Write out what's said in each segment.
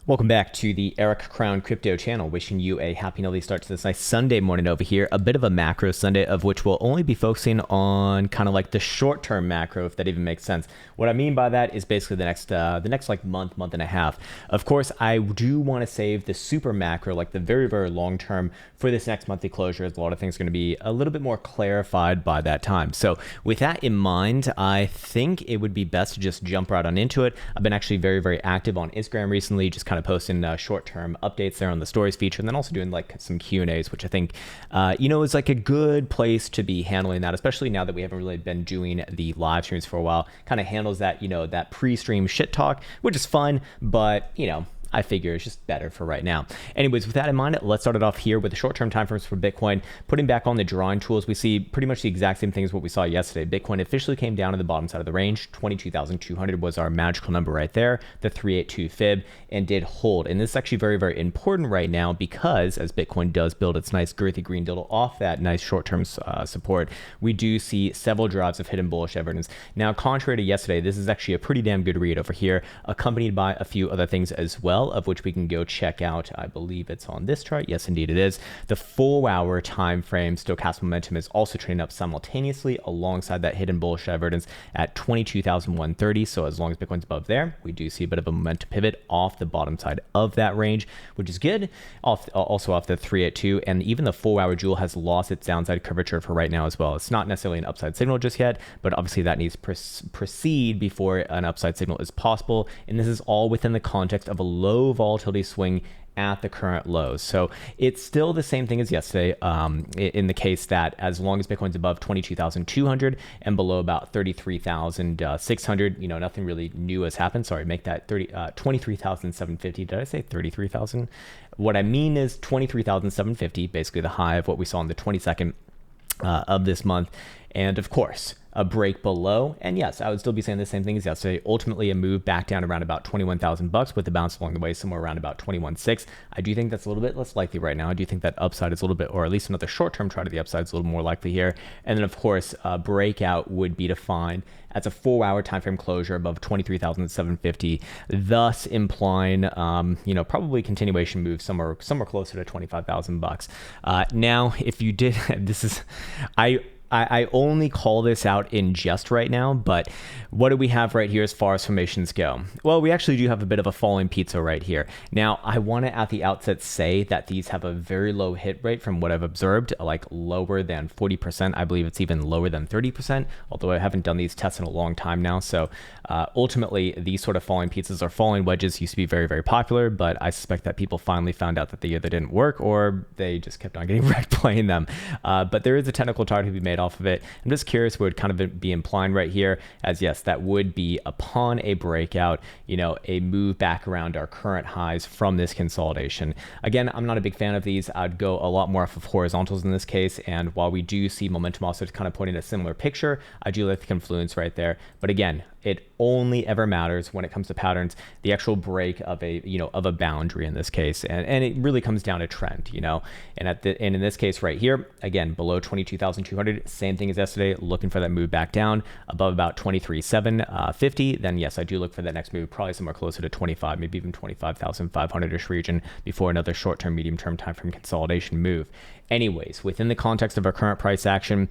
Welcome back to the Eric Krown Crypto channel. Wishing you a happy and healthy start to this nice Sunday morning over here. A bit of a macro Sunday, of which we'll only be focusing on kind of like the short-term macro, if that even makes sense. What I mean by that is basically the next like month and a half. Of course, I do want to save the super macro, like the very, very long term, for this next monthly closure, as a lot of things are going to be a little bit more clarified by that time. So with that in mind, I think it would be best to just jump right on into it. I've been actually very, very active on Instagram recently, just kind of posting short-term updates there on the stories feature, and then also doing like some Q&As, which I think is like a good place to be handling that, especially now that we haven't really been doing the live streams for a while. Kind of handles that, that pre-stream shit talk, which is fun, but I figure it's just better for right now. Anyways, with that in mind, let's start it off here with the short-term timeframes for Bitcoin. Putting back on the drawing tools, we see pretty much the exact same thing as what we saw yesterday. Bitcoin officially came down to the bottom side of the range. 22,200 was our magical number right there, the 382 fib, and did hold. And this is actually very, very important right now because as Bitcoin does build its nice girthy green diddle off that nice short-term support, we do see several drives of hidden bullish evidence. Now, contrary to yesterday, this is actually a pretty damn good read over here, accompanied by a few other things as well, of which we can go check out. I believe it's on this chart. Yes, indeed it is. The 4-hour time frame stochastic momentum is also trading up simultaneously alongside that hidden bullish divergence at 22,130. So as long as Bitcoin's above there, we do see a bit of a momentum pivot off the bottom side of that range, which is good. Also off the 382, and even the 4-hour jewel has lost its downside curvature for right now as well. It's not necessarily an upside signal just yet, but obviously that needs to proceed before an upside signal is possible. And this is all within the context of a low volatility swing at the current lows. So it's still the same thing as yesterday, in the case that as long as Bitcoin's above 22,200 and below about 33,600, nothing really new has happened. Sorry, make that 23,750. Did I say 33,000? What I mean is 23,750, basically the high of what we saw on the 22nd of this month. And of course, a break below, and yes, I would still be saying the same thing as yesterday. Ultimately, a move back down around about 21,000 bucks with a bounce along the way somewhere around about 21.6. I do think that's a little bit less likely right now. I do think that upside is a little bit, or at least another short-term try to the upside is a little more likely here. And then, of course, a breakout would be defined as a 4-hour time frame closure above 23,750, thus implying, probably continuation move somewhere closer to 25,000 bucks. Now, if you did, I only call this out in jest right now, but what do we have right here as far as formations go? Well, we actually do have a bit of a falling pizza right here. Now, I want to at the outset say that these have a very low hit rate from what I've observed, like lower than 40%. I believe it's even lower than 30%, although I haven't done these tests in a long time now. So ultimately, these sort of falling pizzas or falling wedges used to be very, very popular, but I suspect that people finally found out that they either didn't work or they just kept on getting wrecked playing them. But there is a technical chart to be made off of it. I'm just curious what would kind of be implying right here, as yes, that would be upon a breakout, a move back around our current highs from this consolidation. Again, I'm not a big fan of these. I'd go a lot more off of horizontals in this case. And while we do see momentum also kind of pointing a similar picture, I do like the confluence right there. But again, it only ever matters when it comes to patterns, the actual break of a boundary in this case. And it really comes down to trend, and in this case right here, again, below 22,200, same thing as yesterday, looking for that move back down above about 23,750. Then yes, I do look for that next move, probably somewhere closer to 25, maybe even 25,500-ish region before another short-term, medium-term time frame consolidation move. Anyways, within the context of our current price action,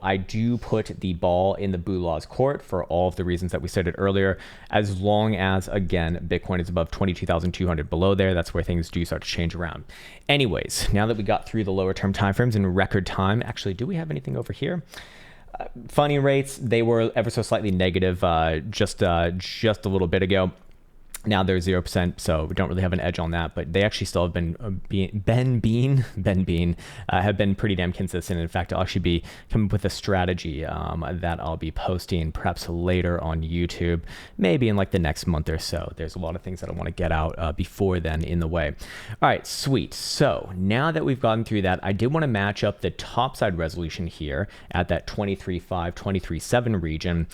I do put the ball in the Bulaw's court for all of the reasons that we stated earlier, as long as, again, Bitcoin is above 22,200 below there. That's where things do start to change around. Anyways, now that we got through the lower term timeframes in record time, actually, do we have anything over here? Funding rates, they were ever so slightly negative just a little bit ago. Now they're 0%, so we don't really have an edge on that, but they actually still have been have been pretty damn consistent. In fact, I'll actually be coming up with a strategy that I'll be posting perhaps later on YouTube, maybe in like the next month or so. There's a lot of things that I want to get out before then in the way. All right, sweet. So now that we've gotten through that, I did want to match up the topside resolution here at that 23.5, 23.7 region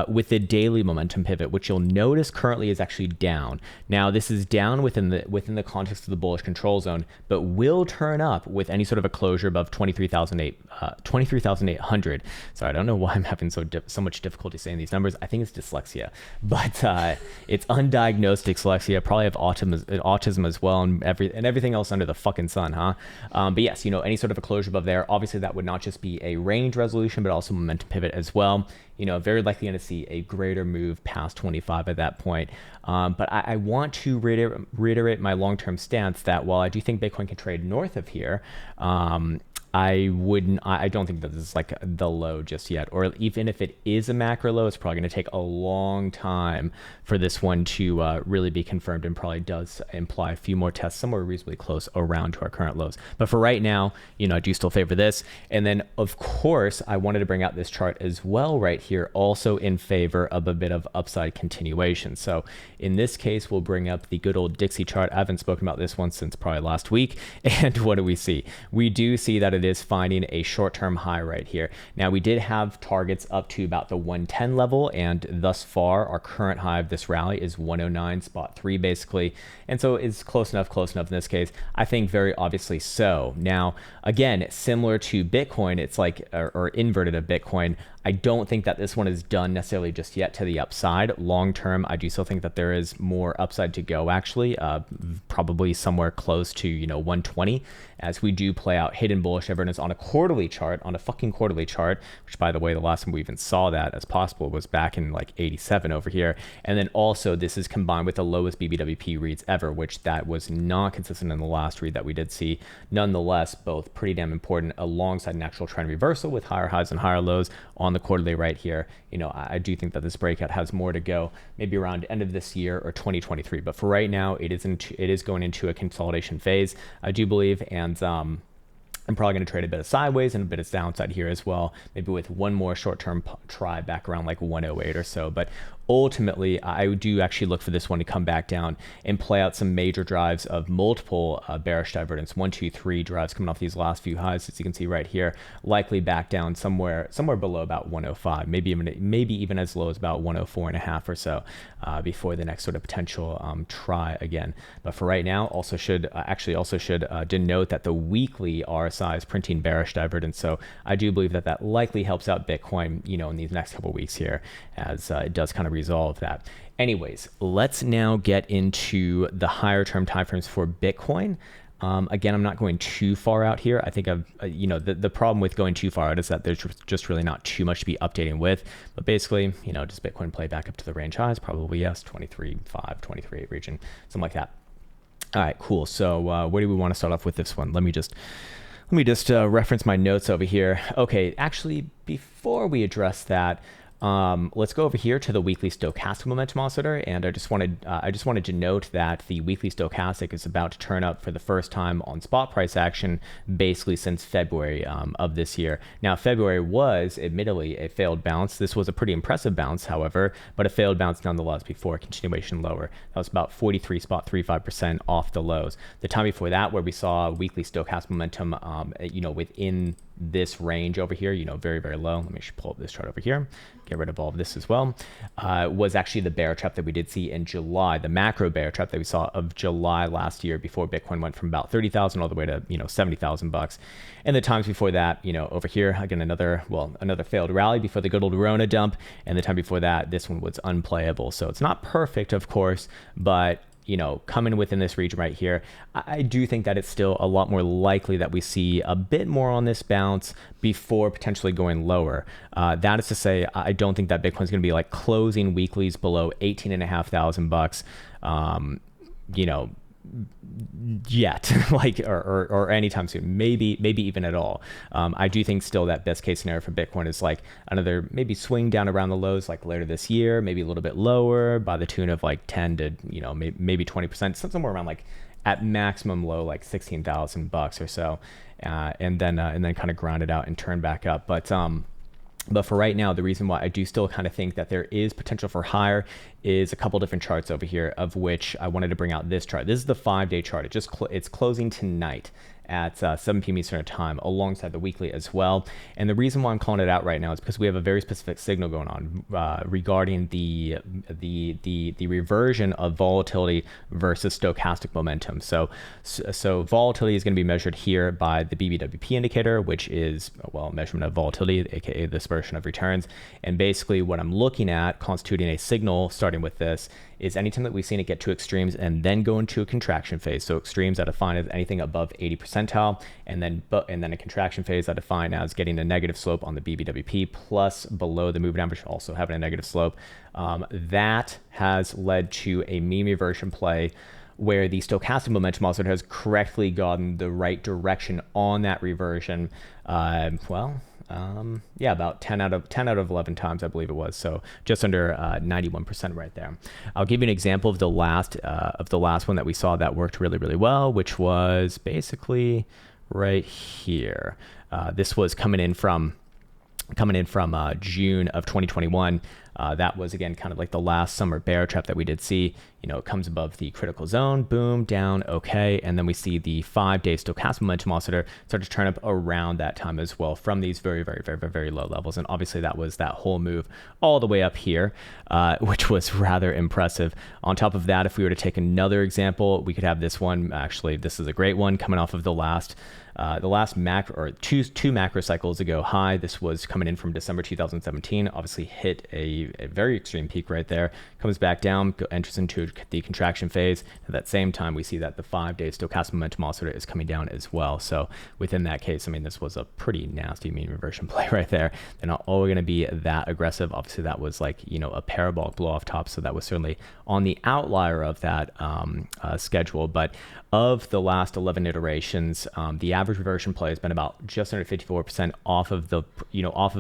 with the daily momentum pivot, which you'll notice currently is actually down down. Now this is down within the context of the bullish control zone, but will turn up with any sort of a closure above 23,800. Sorry, I don't know why I'm having so much difficulty saying these numbers. I think it's dyslexia, but it's undiagnosed dyslexia. Probably have autism as well, and everything else under the fucking sun, huh? But yes, any sort of a closure above there, obviously that would not just be a range resolution, but also momentum pivot as well. Very likely going to see a greater move past 25 at that point. But I want to reiterate my long-term stance that while I do think Bitcoin can trade north of here, I don't think that this is like the low just yet, or even if it is a macro low, it's probably going to take a long time for this one to really be confirmed, and probably does imply a few more tests somewhere reasonably close around to our current lows. But for right now, I do still favor this. And then of course, I wanted to bring out this chart as well right here, also in favor of a bit of upside continuation. So in this case, we'll bring up the good old Dixie chart. I haven't spoken about this one since probably last week. And what do we see? We do see that it is finding a short-term high right here. Now we did have targets up to about the 110 level, and thus far our current high of this rally is 109.3 basically, and so it's close enough in this case. I think very obviously so. Now again, similar to Bitcoin, it's like or inverted of Bitcoin, I don't think that this one is done necessarily just yet to the upside. Long term, I do still think that there is more upside to go actually, probably somewhere close to 120, as we do play out hidden bullish evidence on a quarterly chart, on a fucking quarterly chart, which by the way, the last time we even saw that as possible was back in like 87 over here. And then also this is combined with the lowest BBWP reads ever, which that was not consistent in the last read that we did see. Nonetheless, both pretty damn important, alongside an actual trend reversal with higher highs and higher lows on the quarterly right here. I do think that this breakout has more to go, maybe around end of this year or 2023. But for right now, it is going into a consolidation phase, I do believe, and I'm probably going to trade a bit of sideways and a bit of downside here as well, maybe with one more short-term try back around like 108 or so. But ultimately, I do actually look for this one to come back down and play out some major drives of multiple bearish divergence. 1, 2, 3 drives coming off these last few highs, as you can see right here, likely back down somewhere below about 105, maybe even as low as about 104.5 or so, before the next sort of potential try again. But for right now, also should denote that the weekly RSI is printing bearish divergence. So I do believe that likely helps out Bitcoin, in these next couple of weeks here, as it does kind of resolve that. Anyways, let's now get into the higher term timeframes for Bitcoin. Again, I'm not going too far out here. I think the problem with going too far out is that there's just really not too much to be updating with. But basically, does Bitcoin play back up to the range highs? Probably yes, 23.5, 23.8 region, something like that. All right, cool. So where do we want to start off with this one? Let me just reference my notes over here. Okay, actually, before we address that, let's go over here to the weekly stochastic momentum oscillator, and I just wanted to note that the weekly stochastic is about to turn up for the first time on spot price action basically since February of this year. Now February was admittedly a failed bounce. This was a pretty impressive bounce, however, but a failed bounce nonetheless before a continuation lower. That was about 43.35% off the lows. The time before that, where we saw weekly stochastic momentum within this range over here, very, very low. Let me pull up this chart over here, get rid of all of this as well, was actually the bear trap that we did see in July, the macro bear trap that we saw of July last year, before Bitcoin went from about 30,000 all the way to, $70,000. And the times before that, over here, again, another failed rally before the good old Rona dump. And the time before that, this one was unplayable. So it's not perfect, of course, but coming within this region right here, I do think that it's still a lot more likely that we see a bit more on this bounce before potentially going lower. That is to say, I don't think that Bitcoin's going to be like closing weeklies below $18,500, yet, or anytime soon, maybe even at all. I do think still that best case scenario for Bitcoin is like another maybe swing down around the lows like later this year, maybe a little bit lower by the tune of like 10 to maybe 20%, somewhere around like at maximum low like $16,000 or so, and then kind of ground it out and turn back up. But for right now, the reason why I do still kind of think that there is potential for higher is a couple different charts over here, of which I wanted to bring out this chart. This is the 5-day chart. It's closing tonight at 7 p.m. Eastern time alongside the weekly as well. And the reason why I'm calling it out right now is because we have a very specific signal going on regarding the reversion of volatility versus stochastic momentum. So volatility is going to be measured here by the BBWP indicator, which is, well, measurement of volatility, aka the dispersion of returns. And basically what I'm looking at constituting a signal starting with this is anytime that we've seen it get to extremes and then go into a contraction phase. So extremes I define as anything above 80 percentile, and then a contraction phase I define as getting a negative slope on the BBWP plus below the moving average also having a negative slope. That has led to a mean reversion play where the stochastic momentum also has correctly gotten the right direction on that reversion. About 10 out of 11 times, I believe it was. So just under 91% right there. I'll give you an example of the last one that we saw that worked really, really well, which was basically right here. This was coming in from June of 2021. That was, again, kind of like the last summer bear trap that we did see. It comes above the critical zone, boom, down, okay. And then we see the 5-day stochastic momentum oscillator start to turn up around that time as well from these very, very, very, very, very low levels. And obviously that was that whole move all the way up here, which was rather impressive. On top of that, if we were to take another example, we could have this one. Actually, this is a great one coming off of the last macro, or two macro cycles ago high. This was coming in from December 2017, obviously hit a very extreme peak right there, comes back down, enters into the contraction phase. At that same time, we see that the 5-day stochastic momentum oscillator is coming down as well. So within that case, I mean, this was a pretty nasty mean reversion play right there. They're not all going to be that aggressive. Obviously that was like, a parabolic blow off top. So that was certainly on the outlier of that schedule. But of the last 11 iterations, the average reversion play has been about just under 54% off of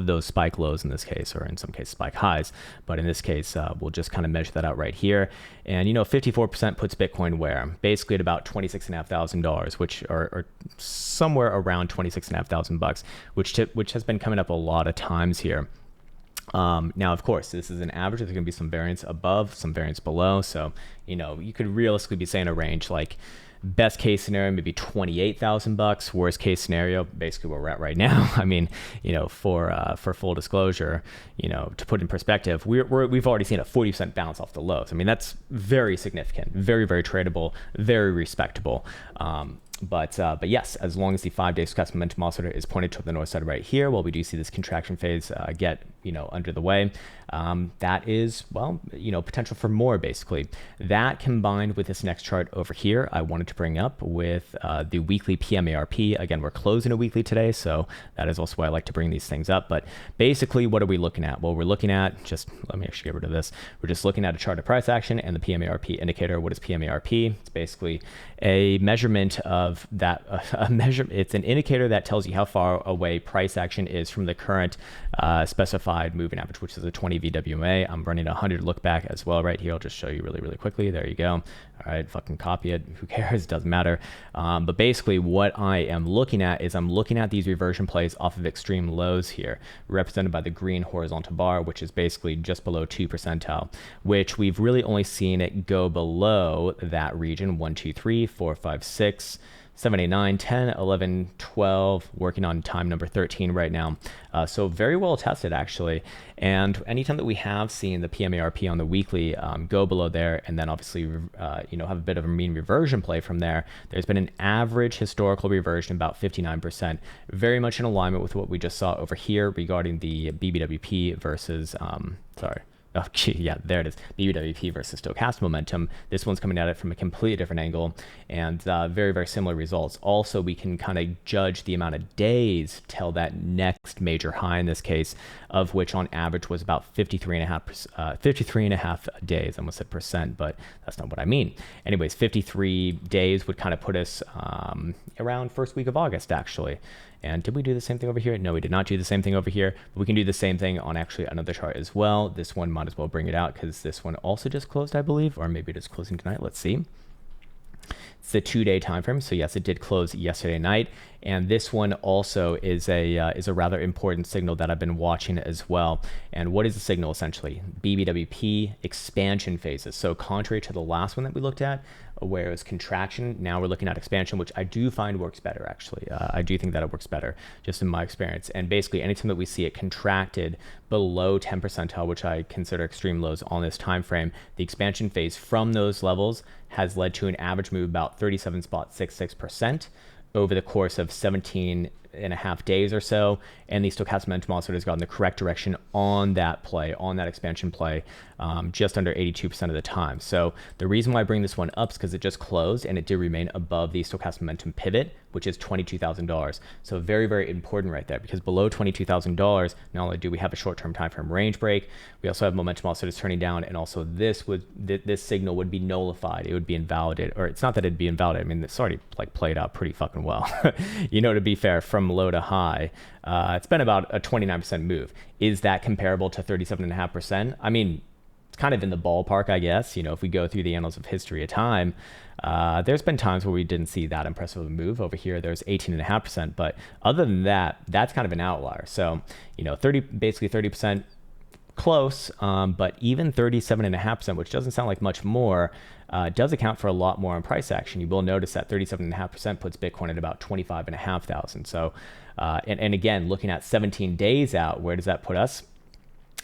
those spike lows in this case, or in some cases spike highs. But in this case, we'll just kind of measure that out right here. And 54% puts Bitcoin where? Basically at about $26,500, which are somewhere around $26,500, which has been coming up a lot of times here. Now, of course, this is an average. There's going to be some variance above, some variance below. So, you could realistically be saying a range like best case scenario, maybe $28,000. Worst case scenario, basically where we're at right now. I mean, for full disclosure, to put in perspective, we've already seen a 40% bounce off the lows. I mean, that's very significant, very, very tradable, very respectable. But yes, as long as the 5-day stochastic momentum oscillator is pointed to the north side right here, while we do see this contraction phase get under the way, that is, potential for more basically. That combined with this next chart over here, I wanted to bring up with the weekly PMARP. Again, we're closing a weekly today, so that is also why I like to bring these things up. But basically, what are we looking at? Well, we're looking at, let me actually get rid of this. We're just looking at a chart of price action and the PMARP indicator. What is PMARP? It's basically a measurement of that, it's an indicator that tells you how far away price action is from the current specified moving average, which is a 20 VWMA. I'm running a 100 look back as well right here. I'll just show you really, really quickly. There you go. All right, fucking copy it. Who cares? It doesn't matter. But basically what I am looking at is I'm looking at these reversion plays off of extreme lows here, represented by the green horizontal bar, which is basically just below 2 percentile, which we've really only seen it go below that region, 1, 2, 3, 4, 5, 6, 7, 8, 9, 10, 11, 12, working on time number 13 right now. So very well tested actually. And anytime that we have seen the PMARP on the weekly go below there, and then obviously, have a bit of a mean reversion play from there, there's been an average historical reversion about 59%, very much in alignment with what we just saw over here regarding the BBWP versus, oh, yeah, there it is. BBWP versus stochastic momentum. This one's coming at it from a completely different angle, and very, very similar results. Also, we can kind of judge the amount of days till that next major high in this case, of which on average was about 53 and a half days. I almost said percent, but that's not what I mean. Anyways, 53 days would kind of put us around first week of August, actually. And did we do the same thing over here? No, we did not do the same thing over here. But we can do the same thing on actually another chart as well. This one might as well bring it out because this one also just closed, I believe, or maybe it is closing tonight. Let's see. It's a 2-day time frame, so yes, it did close yesterday night. And this one also is a rather important signal that I've been watching as well. And what is the signal essentially? BBWP expansion phases. So contrary to the last one that we looked at, where it was contraction. Now we're looking at expansion, which I do find works better, actually. I do think that it works better, just in my experience. And basically, anytime that we see it contracted below 10 percentile, which I consider extreme lows on this time frame, the expansion phase from those levels has led to an average move about 37.66% over the course of 17.5 days or so, and the stochastic momentum oscillator has gone the correct direction on that play, on that expansion play, just under 82% of the time. So the reason why I bring this one up is because it just closed and it did remain above the stochastic momentum pivot, which is $22,000. So very, very important right there, because below $22,000, not only do we have a short-term time frame range break, we also have momentum oscillators turning down, and also this signal would be nullified. It would be invalidated, or it's not that it'd be invalidated. I mean, it's already like played out pretty fucking well. To be fair, from low to high, it's been about a 29% move. Is that comparable to 37.5%? I mean, it's kind of in the ballpark, I guess. If we go through the annals of history of time, there's been times where we didn't see that impressive a move. Over here, there's 18.5%, but other than that, that's kind of an outlier. So, basically 30% close, but even 37.5%, which doesn't sound like much more, does account for a lot more on price action. You will notice that 37.5% puts Bitcoin at about 25,500. So, and again, looking at 17 days out, where does that put us?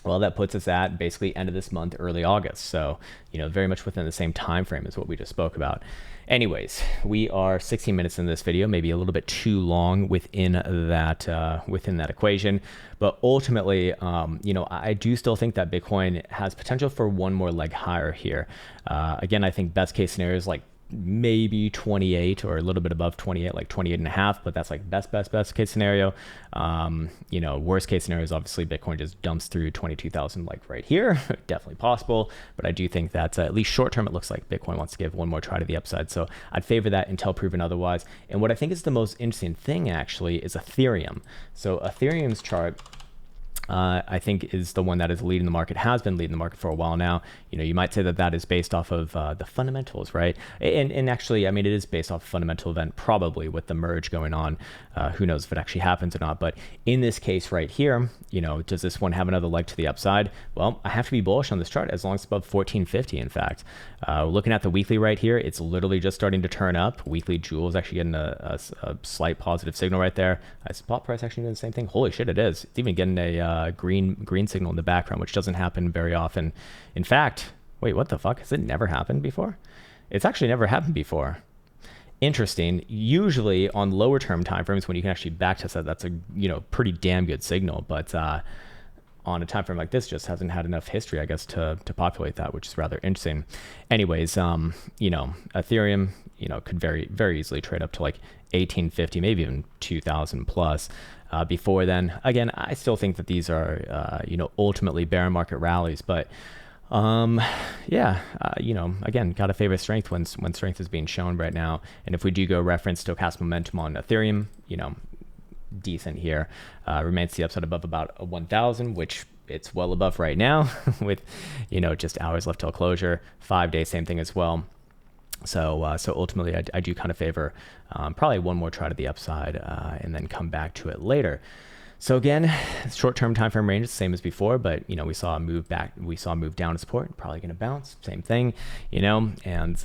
Well, that puts us at basically end of this month, early August. So, very much within the same time frame as what we just spoke about. Anyways, we are 16 minutes in this video, maybe a little bit too long within that equation. But ultimately, I do still think that Bitcoin has potential for one more leg higher here. Again, I think best case scenario is like maybe 28 or a little bit above 28, like 28.5, but that's like best case scenario. Worst case scenario is obviously Bitcoin just dumps through 22,000 like right here. Definitely possible, but I do think that at least short term, it looks like Bitcoin wants to give one more try to the upside. So I'd favor that until proven otherwise. And what I think is the most interesting thing actually is Ethereum. So Ethereum's chart, I think, is the one that is leading the market, has been leading the market for a while now. You might say that is based off of the fundamentals, right? And actually, I mean, it is based off a fundamental event, probably with the merge going on. Who knows if it actually happens or not. But in this case right here, does this one have another leg to the upside? Well, I have to be bullish on this chart as long as it's above 1450, in fact. Looking at the weekly right here, it's literally just starting to turn up. Weekly Jewel is actually getting a slight positive signal right there. Spot price actually doing the same thing. Holy shit, it is. It's even getting a green signal in the background, which doesn't happen very often. In fact, wait, what the fuck? Has it never happened before? It's actually never happened before. Interesting. Usually on lower term timeframes, when you can actually backtest that, that's a pretty damn good signal. But on a time frame like this, just hasn't had enough history, I guess, to populate that, which is rather interesting. Anyways, Ethereum, could very, very easily trade up to like 1850, maybe even 2000 plus. Before then, again, I still think that these are, ultimately bear market rallies, but again, got to favor strength when strength is being shown right now. And if we do go reference stochastic momentum on Ethereum, decent here, remains the upside above about a 1,000, which it's well above right now with, just hours left till closure. 5 days, same thing as well. So ultimately, I do kind of favor probably one more try to the upside and then come back to it later. So again, short-term time frame range is the same as before, but we saw a move back, we saw a move down to support, probably going to bounce, same thing, and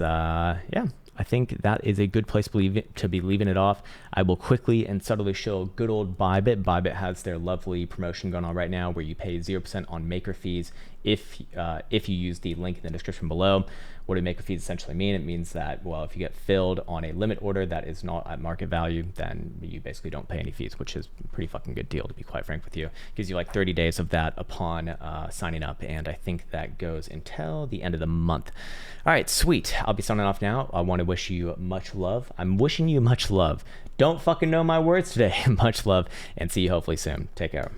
yeah. I think that is a good place to be leaving it off. I will quickly and subtly show good old Bybit. Bybit has their lovely promotion going on right now where you pay 0% on maker fees if you use the link in the description below. What do maker fees essentially mean? It means that, well, if you get filled on a limit order that is not at market value, then you basically don't pay any fees, which is a pretty fucking good deal, to be quite frank with you. Gives you like 30 days of that upon signing up, and I think that goes until the end of the month. All right, sweet. I'll be signing off now. I want to wish you much love. I'm wishing you much love. Don't fucking know my words today. Much love, and see you hopefully soon. Take care.